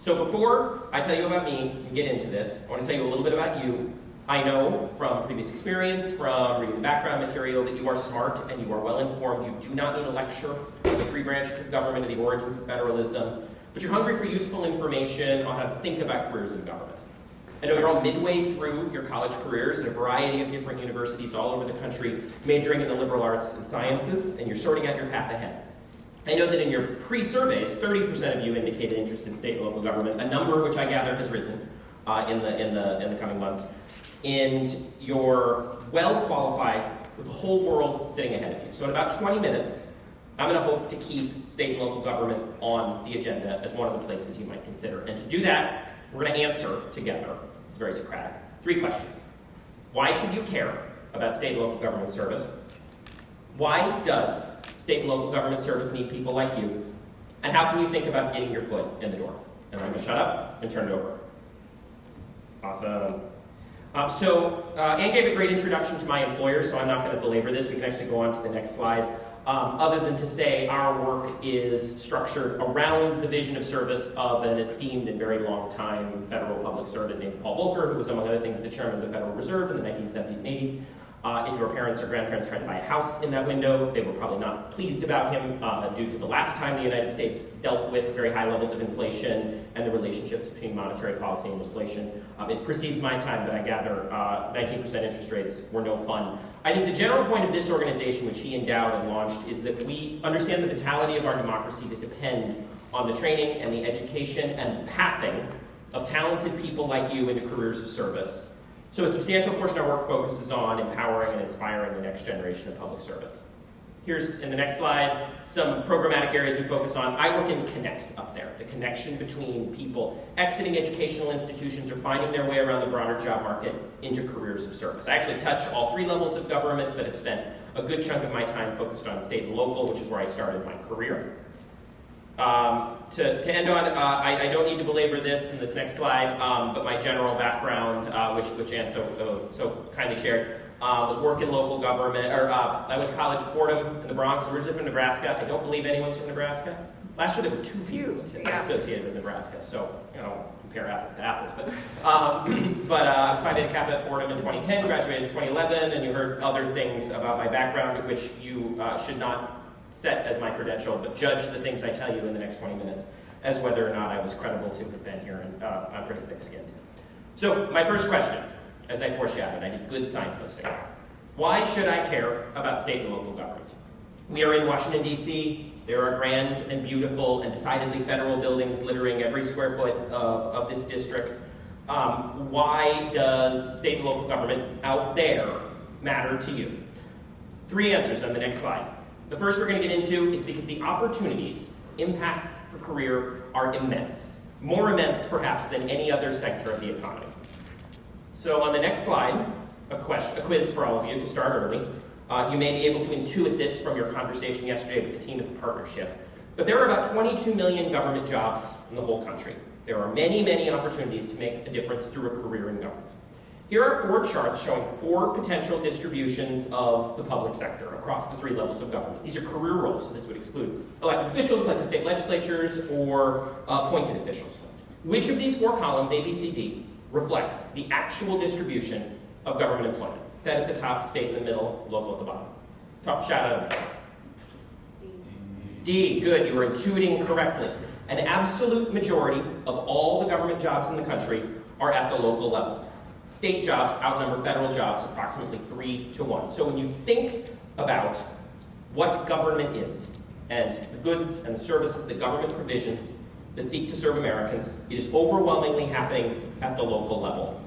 So before I tell you about me and get into this, I want to tell you a little bit about you. I know from previous experience, from reading background material, that you are smart and you are well informed. You do not need a lecture on the three branches of government and the origins of federalism, but you're hungry for useful information on how to think about careers in government. I know you're all midway through your college careers at a variety of different universities all over the country, majoring in the liberal arts and sciences, and you're sorting out your path ahead. I know that in your pre-surveys, 30% of you indicated interest in state and local government, a number which I gather has risen in the coming months. And you're well qualified with the whole world sitting ahead of you. So in about 20 minutes, I'm going to hope to keep state and local government on the agenda as one of the places you might consider. And to do that, we're going to answer together, it's very Socratic, 3 questions. Why should you care about state and local government service? Why does state and local government service need people like you? And how can you think about getting your foot in the door? And I'm going to shut up and turn it over. Awesome. Anne gave a great introduction to my employer, so I'm not going to belabor this. We can actually go on to the next slide. Other than to say our work is structured around the vision of service of an esteemed and very long time federal public servant named Paul Volcker, who was, among other things, the chairman of the Federal Reserve in the 1970s and 80s. If your parents or grandparents tried to buy a house in that window, they were probably not pleased about him due to the last time the United States dealt with very high levels of inflation and the relationships between monetary policy and inflation. It precedes my time, but I gather 19% interest rates were no fun. I think the general point of this organization, which he endowed and launched, is that we understand the vitality of our democracy to depend on the training and the education and the pathing of talented people like you into careers of service. So a substantial portion of our work focuses on empowering and inspiring the next generation of public servants. Here's, in the next slide, some programmatic areas we focus on. I work in Connect up there, the connection between people exiting educational institutions or finding their way around the broader job market into careers of service. I actually touch all 3 levels of government, but have spent a good chunk of my time focused on state and local, which is where I started my career. To end on, I don't need to belabor this in this next slide, but my general background, which Anne so kindly shared, was work in local government, I went to college at Fordham in the Bronx, originally from Nebraska. I don't believe anyone's from Nebraska. Last year there were 2 people associated with Nebraska, so, compare apples to apples. But I was Phi Beta Kappa at Fordham in 2010, graduated in 2011, and you heard other things about my background, which you should not set as my credential, but judge the things I tell you in the next 20 minutes as whether or not I was credible to have been here, and I'm pretty thick-skinned. So my first question, as I foreshadowed, I did good signposting. Why should I care about state and local government? We are in Washington, D.C. There are grand and beautiful and decidedly federal buildings littering every square foot of this district. Why does state and local government out there matter to you? 3 answers on the next slide. The first we're going to get into is because the opportunities, impact for career, are immense. More immense, perhaps, than any other sector of the economy. So on the next slide, a quiz for all of you to start early. You may be able to intuit this from your conversation yesterday with the team at the partnership. But there are about 22 million government jobs in the whole country. There are many, many opportunities to make a difference through a career in government. Here are 4 charts showing 4 potential distributions of the public sector across the 3 levels of government. These are career roles, so this would exclude elected officials like the state legislatures or appointed officials. Which of these 4 columns, A, B, C, D, reflects the actual distribution of government employment? Fed at the top, state in the middle, local at the bottom. Top shout out. D, good, you were intuiting correctly. An absolute majority of all the government jobs in the country are at the local level. State jobs outnumber federal jobs approximately 3 to 1. So when you think about what government is and the goods and the services that government provisions that seek to serve Americans, it is overwhelmingly happening at the local level.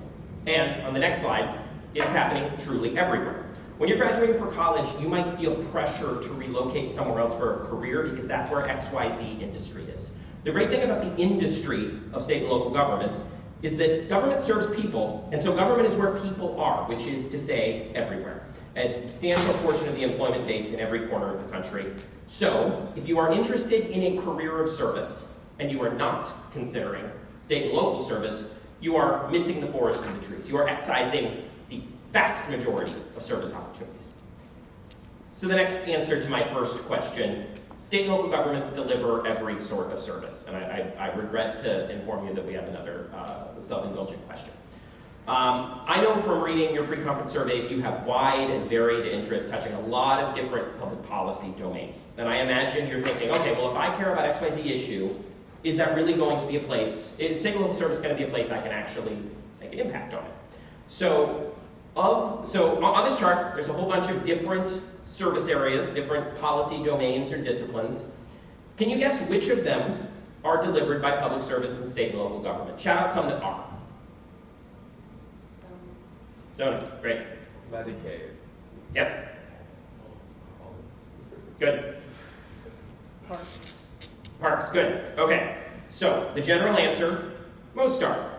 And on the next slide, it is happening truly everywhere. When you're graduating for college, you might feel pressure to relocate somewhere else for a career because that's where XYZ industry is. The great thing about the industry of state and local government is that government serves people, and so government is where people are, which is to say, everywhere. And it's a substantial portion of the employment base in every corner of the country. So, if you are interested in a career of service, and you are not considering state and local service, you are missing the forest and the trees. You are excising the vast majority of service opportunities. So the next answer to my first question, State and local governments deliver every sort of service, and I regret to inform you that we have another self-indulgent question. I know from reading your pre-conference surveys you have wide and varied interests touching a lot of different public policy domains. And I imagine you're thinking, okay, well, if I care about XYZ issue, is that really going to be a place, is state and local service going to be a place I can actually make an impact on it? So on this chart, there's a whole bunch of different service areas, different policy domains or disciplines. Can you guess which of them are delivered by public servants in state and local government? Shout out some that are. Zoning, great. Medicaid. Yep. Good. Parks, good. Okay. So, the general answer, most are.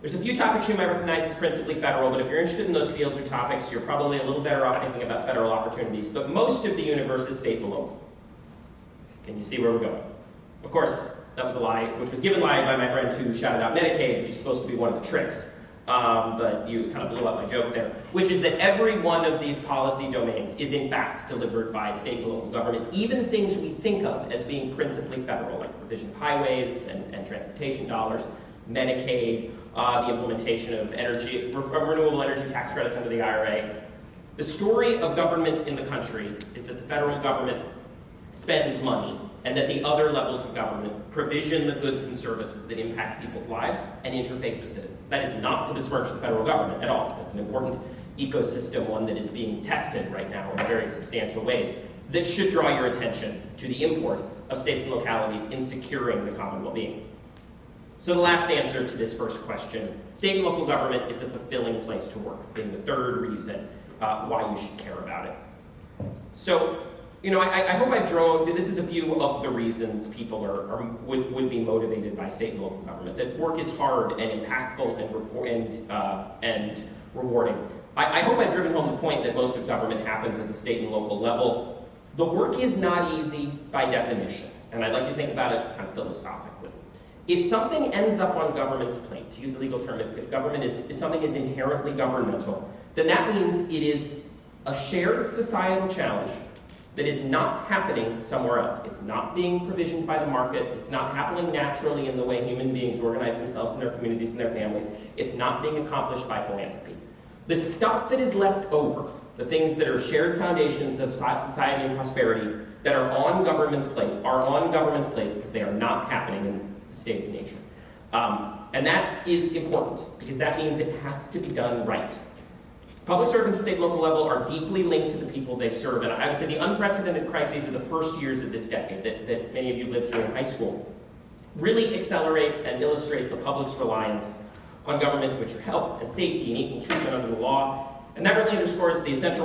There's a few topics you might recognize as principally federal, but if you're interested in those fields or topics, you're probably a little better off thinking about federal opportunities. But most of the universe is state and local. Can you see where we're going? Of course, that was a lie, which was given lie by my friend who shouted out Medicaid, which is supposed to be one of the tricks. But you kind of blew up my joke there, which is that every one of these policy domains is in fact delivered by state and local government, even things we think of as being principally federal, like the provision of highways and transportation dollars, Medicaid, the implementation of renewable energy tax credits under the IRA. The story of government in the country is that the federal government spends money and that the other levels of government provision the goods and services that impact people's lives and interface with citizens. That is not to besmirch the federal government at all. It's an important ecosystem, one that is being tested right now in very substantial ways, that should draw your attention to the import of states and localities in securing the common well-being. So the last answer to this first question, state and local government is a fulfilling place to work, being the third reason why you should care about it. So, I hope I've drawn, this is a few of the reasons people would be motivated by state and local government, that work is hard and impactful and rewarding. I hope I've driven home the point that most of government happens at the state and local level. The work is not easy by definition, and I'd like to think about it kind of philosophically. If something ends up on government's plate, to use a legal term, if something is inherently governmental, then that means it is a shared societal challenge that is not happening somewhere else. It's not being provisioned by the market. It's not happening naturally in the way human beings organize themselves in their communities and their families. It's not being accomplished by philanthropy. The stuff that is left over, the things that are shared foundations of society and prosperity that are on government's plate, because they are not happening in the state of nature. And that is important, because that means it has to be done right. Public servants at the state and local level are deeply linked to the people they serve, and I would say the unprecedented crises of the first years of this decade that many of you lived through in high school really accelerate and illustrate the public's reliance on government to ensure health and safety and equal treatment under the law, and that really underscores the essential